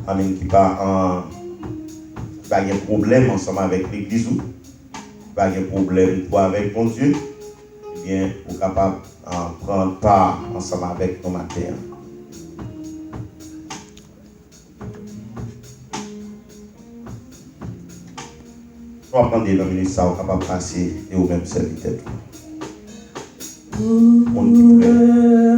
amen, qui pas de problème ensemble avec l'église, pas de problème pour avec mon Dieu, eh bien, vous capable de prendre part ensemble avec nos matins. Vous attendez dans le ministère, vous capable de passer et vous-même serviteur. On qui prêt.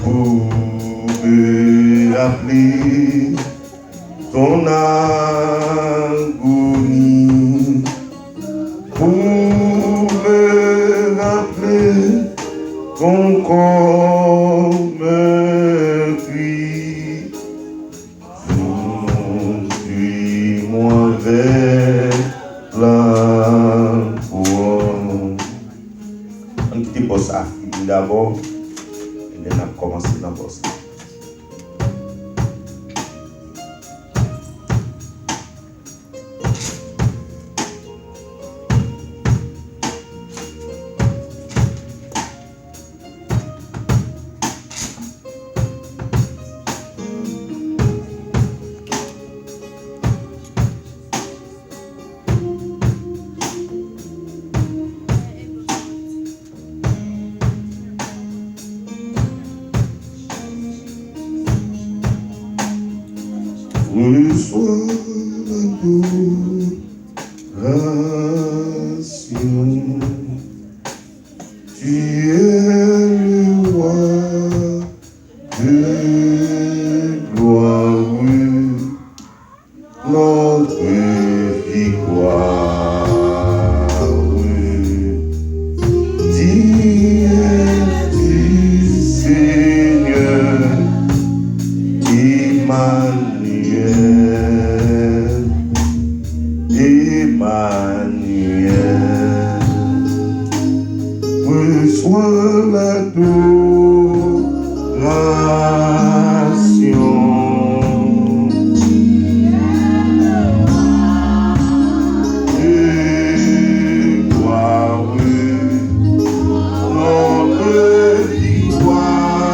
Pour me rappeler ton agonie, pour me rappeler ton corps meurtri, conduis-moi vers la couronne. On quitte pour ça, d'abord. Et on a commencé dans le boss. Reçois l'adoration, tu es le roi de gloire, notre victoire. Dis-tu, Seigneur, Emmanuel, reçois l'adoration. Et gloire, notre victoire.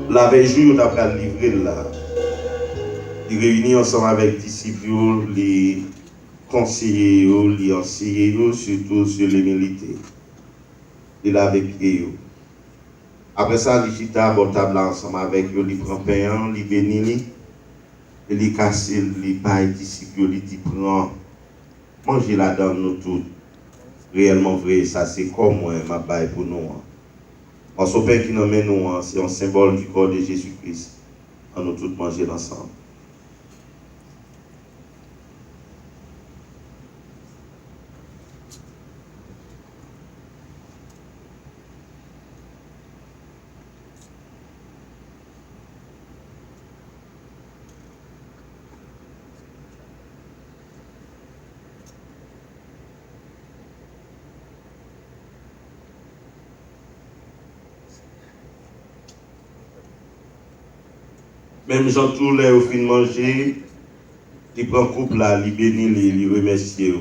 La veille jour, on a livré là. Il réunit ensemble avec les disciples, les conseillers, les enseignants, surtout sur les militaires. Il a avec eux. Après ça, il chita à table ensemble avec eux, il prend pain, il bénit, il casse, il paille disciples, il dit prends, mangez là-dedans nous tous. Réellement vrai, ça c'est comme moi, ma baille pour nous. Parce que le pain qui nous mène nous, c'est un symbole du corps de Jésus-Christ. On nous tous manger ensemble. Même Jean tous les au fin de manger, il prend couple là, il bénit, il remercie.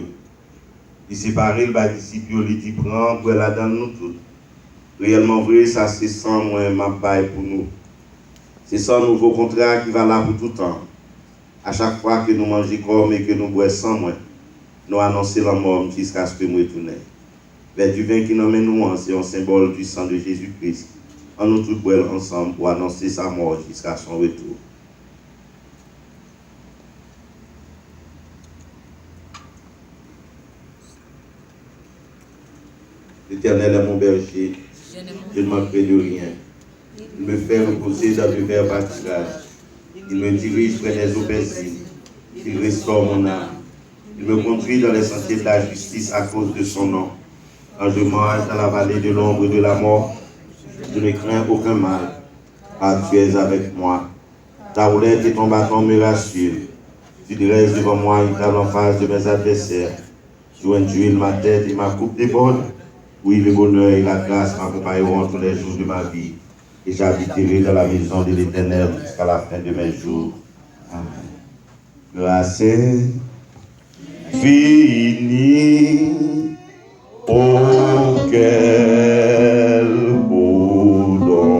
Il sépare le disciple, il dit prend, pour la donne nous tous. Réellement vrai, ça c'est sans moi, ma baille pour nous. C'est ça nouveau contrat qui va là pour tout le temps. À chaque fois que nous mangeons comme et que nous boisons sans moi, nous annonçons la mort jusqu'à ce que nous retournions. Vers du vin qui nous mène nous, c'est un symbole du sang de Jésus-Christ. En nous tous boire ensemble pour annoncer sa mort jusqu'à son retour. L'Éternel est mon berger, je ne manquerai de rien. Il me fait reposer dans de verts pâturages. Il me dirige près des eaux paisibles. Il restaure mon âme. Il me conduit dans les sentiers de la justice à cause de son nom. Quand je marche dans la vallée de l'ombre de la mort, je ne crains aucun mal, car tu es avec moi. Ta roulette et ton bâton me rassurent. Tu dresses devant moi une table en face de mes adversaires. Tu induis ma tête et ma coupe déborde. Oui, le bonheur et la grâce m'accompagneront tous les jours de ma vie. Et j'habiterai dans la maison de l'Éternel jusqu'à la fin de mes jours. Amen. Grâce infinie, oh quel beau don.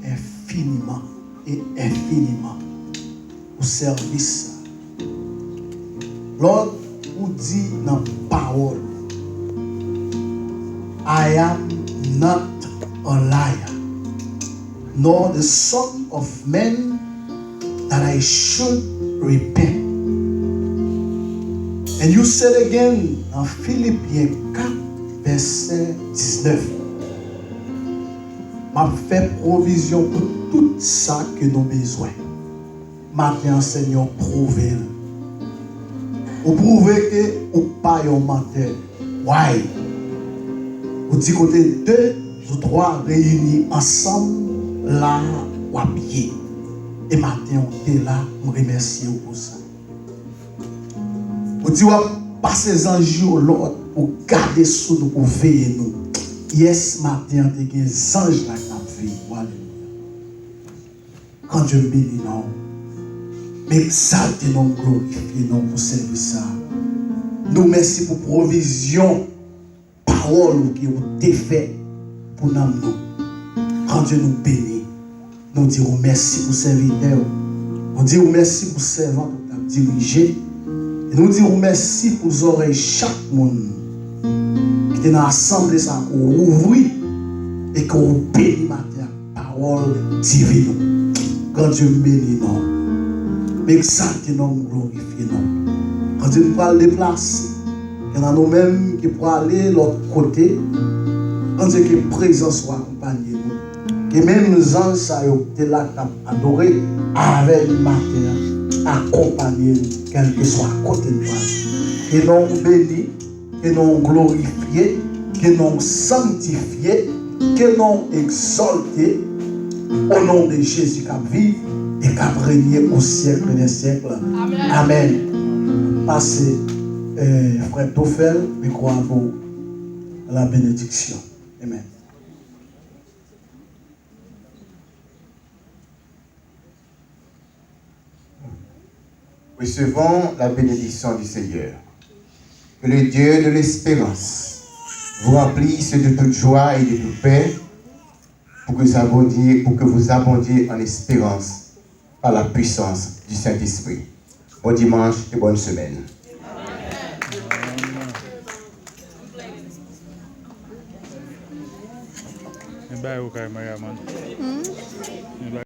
Infiniment et infiniment au service. Lord, vous dit dans la parole, I am not a liar, nor the son of man that I should repent. And you said again in Philippiens 4, verset 19, m'a fait provision pour tout ça que nous avons besoin. Maintenant, Seigneur, prouvez-le. Vous prouvez que vous n'êtes pas un menteur. Why? Vous dites côté 2 ou 3 réunis ensemble, là, ou à pied. Et maintenant, vous êtes là, nous remercions pour ça. Vous dites, passez un jour l'autre pour garder sous nous, pour veiller nous. Yes, matin, tu as des anges là qui ont veillé. Quand Dieu bénit, non. Mais exaltez nous, glorifiez nous pour servir ça. Nous merci pour provision, parole qui vous défait pour nous. Quand Dieu nous bénit, nous disons merci pour serviteur. Nous disons merci pour servant qui t'a dirigé. Et nous disons merci pour les oreilles chaque monde qui est dans l'assemblée, ça qu'on ouvre et qu'on bénit matin parole divine. Quand Dieu bénit nous, mais exaltez nous, glorifiez nous. Quand Dieu nous va le déplacer, il y en a nous-mêmes qui pourront aller de l'autre côté. Quand Dieu qui est présent soit accompagné nous. Et même les anges, ça y est là qui adoré avec le matin, accompagné, quel que soit à côté de nous. Et nous bénis, et nous glorifiés, que nous sanctifiés, que nous exaltés au nom de Jésus qui vit et qui régné au siècle des siècles. Amen. Amen. Passez, frère Toffel, mais crois à vous la bénédiction. Amen. Recevons la bénédiction du Seigneur. Que le Dieu de l'espérance vous remplisse de toute joie et de toute paix pour que vous abondiez en espérance par la puissance du Saint-Esprit. Bon dimanche et bonne semaine. Amen.